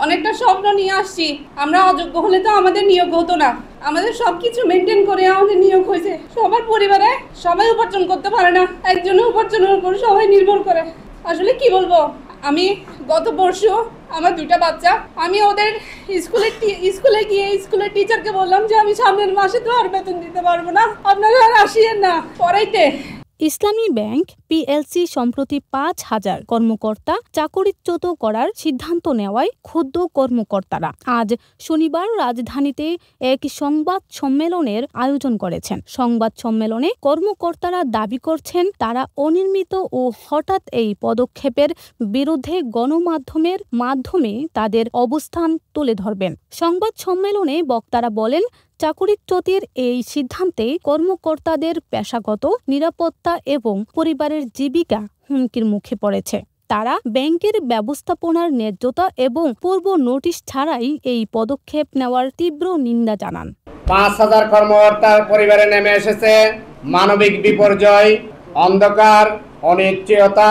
অনেকটা স্বপ্ন নিয়ে আসছি। আমরা অযোগ্য হলে তো আমাদের নিয়োগ হতো না। আমাদের সবকিছু মেনটেন করে আমাদের নিয়োগ হয়েছে। সবার পরিবারে সবাই উপার্জন করতে পারে না, একজনের উপার্জনের উপর সবাই নির্ভর করে। আসলে কি বলবো, আমি গত পরশু আমার 2টা বাচ্চা, আমি ওদের স্কুলে গিয়ে স্কুলের টিচারকে বললাম যে আমি সামনের মাসে তো আর বেতন দিতে পারবো না, আপনারা আর আসিয়েন না পড়াইতে। ইসলামী ব্যাংক পিএলসি সম্প্রতি 5,000 কর্মকর্তা চাকরিচ্যুত করার সিদ্ধান্ত নেওয়ায় ক্ষুব্ধ কর্মকর্তারা আজ শনিবার রাজধানীতে এক সংবাদ সম্মেলনের আয়োজন করেছেন। সংবাদ সম্মেলনে কর্মকর্তারা দাবি করছেন তারা অনিয়মিত ও হঠাৎ এই পদক্ষেপের বিরুদ্ধে গণমাধ্যমের মাধ্যমে তাদের অবস্থান তুলে ধরবেন। সংবাদ সম্মেলনে বক্তারা বলেন, চাকরিচ্যুতির এই সিদ্ধান্তে কর্মকর্তাদের পেশাগত নিরাপত্তা এবং পরিবারের জীবিকা হুমকির মুখে পড়েছে। তারা ব্যাংকের ব্যবস্থাপনার ন্যায্যতা এবং পূর্ব নোটিশ ছাড়াই এই পদক্ষেপ নেওয়ার তীব্র নিন্দা জানান। 5,000 কর্মকর্তার পরিবারে নেমে এসেছে মানবিক বিপর্যয়, অন্ধকার, অনিশ্চয়তা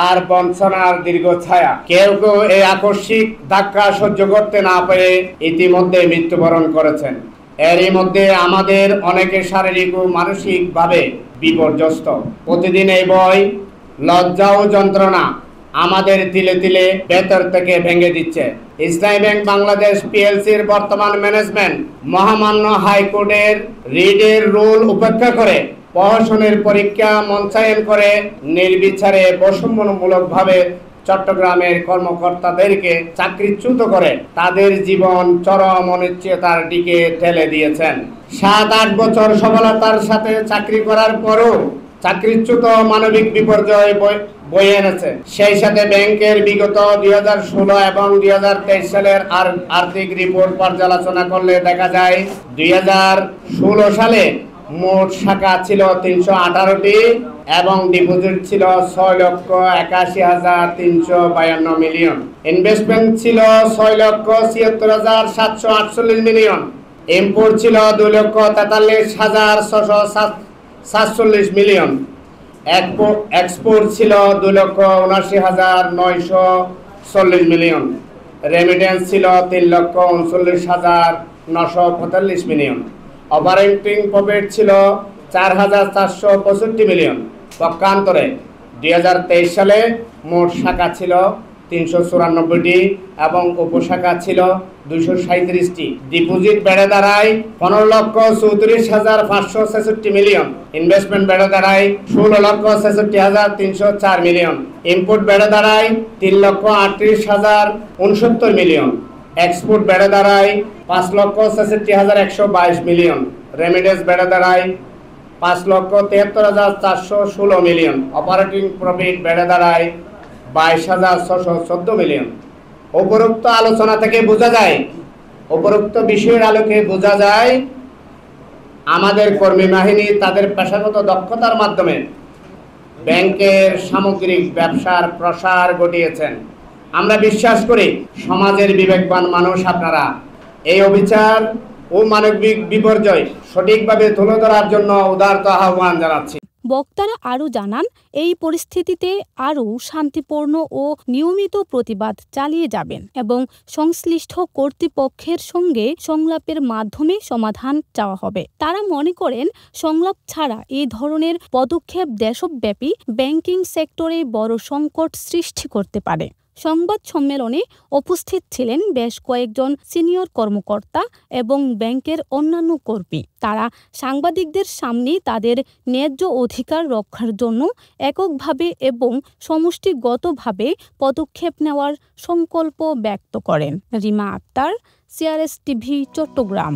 আর বঞ্চনার দীর্ঘ ছায়া। কেউ কেউ এই আকস্মিক ধাক্কা সহ্য করতে না পেরে ইতিমধ্যে মৃত্যুবরণ করেছেন। এরই মধ্যে আমাদের অনেকে শারীরিক ও মানসিকভাবে বিপর্যস্ত। প্রতিদিন এই ভয়, লজ্জা ও যন্ত্রণা আমাদের তিলে তিলে ভেতর থেকে ভেঙে দিচ্ছে। ইসলামী ব্যাংক বাংলাদেশ পিএলসির বর্তমান ম্যানেজমেন্ট মহামান্য হাইকোর্টের রিডের রুল উপেক্ষা করে প্রহসনের পরীক্ষা মঞ্চায়ন করে নির্বিচারে বৈষম্যমূলকভাবে চট্টগ্রামের কর্মকর্তাদেরকে চাকরিচ্যুত করে তাদের জীবন চরম অনিশ্চয়তার দিকে ঠেলে দিয়েছেন। 7-8 বছর সফলতার সাথে চাকরি করার পরও চাকরিচ্যুত মানবিক বিপর্যয় বয়ে এনেছে। সেই সাথে ব্যাংকের বিগত 2016 এবং 2023 সালের আর্থিক রিপোর্ট পর্যালোচনা করলে দেখা যায় 2016 সালে মোট শাখা ছিল 318টি এবং ডিপোজিট ছিল 6,81,352 মিলিয়ন। ইনভেস্টমেন্ট ছিল 6,76,748 মিলিয়ন। ইম্পোর্ট ছিল 2,43,647 মিলিয়ন। এক্সপোর্ট ছিল 2,79,940 মিলিয়ন। রেমিটেন্স ছিল 3,39,945 মিলিয়ন। অপারেটিং প্রফিট ছিল 4,465 মিলিয়ন। পক্ষান্তরে 2023 সালে মোট শাখা ছিল 394টি এবং উপশাখা ছিল 237টি। ডিপোজিট বেড়ে দাঁড়ায় 15,34,566 মিলিয়ন। ইনভেস্টমেন্ট বেড়ে দাঁড়ায় 16,66,304 মিলিয়ন। ইম্পোর্ট বেড়ে দাঁড়ায় 3,38,069 মিলিয়ন। এক্সপোর্ট বেড়ে দাঁড়ায় 5,66,122 মিলিয়ন। রেমিটেন্স বেড়ে দাঁড়ায় 5,73,416 মিলিয়ন। অপারেটিং প্রফিট বেড়ে দাঁড়ায় 22,614 মিলিয়ন। উপরোক্ত আলোচনা থেকে বোঝা যায়, উপরোক্ত বিষয়ের আলোকে বোঝা যায় আমাদের কর্মী বাহিনী তাদের পেশাগত দক্ষতার মাধ্যমে ব্যাংকের সামগ্রিক ব্যবসার প্রসার ঘটিয়েছেন। আমরা বিশ্বাস করি সমাজের বিবেকবান মানুষ আপনারা। এই অবিচার ও মানবিক বিপর্যয় সঠিকভাবে তুলে ধরার জন্য উদারত আহ্বান জানাচ্ছি। বক্তারা আরও জানান, এই পরিস্থিতিতে আরও শান্তিপূর্ণ ও নিয়মিত প্রতিবাদ চালিয়ে যাবেন এবং সংশ্লিষ্ট কর্তৃপক্ষের সঙ্গে সংলাপের মাধ্যমে সমাধান চাওয়া হবে। তারা মনে করেন সংলাপ ছাড়া এই ধরনের পদক্ষেপ দেশব্যাপী ব্যাংকিং সেক্টরে বড় সংকট সৃষ্টি করতে পারে। সংবাদ সম্মেলনে উপস্থিত ছিলেন বেশ কয়েকজন সিনিয়র কর্মকর্তা এবং ব্যাংকের অন্যান্য কর্মী। তারা সাংবাদিকদের সামনে তাদের ন্যায্য অধিকার রক্ষার জন্য এককভাবে এবং সমষ্টিগতভাবে পদক্ষেপ নেওয়ার সংকল্প ব্যক্ত করেন। Rima Akter, CRS TV, Chittagong.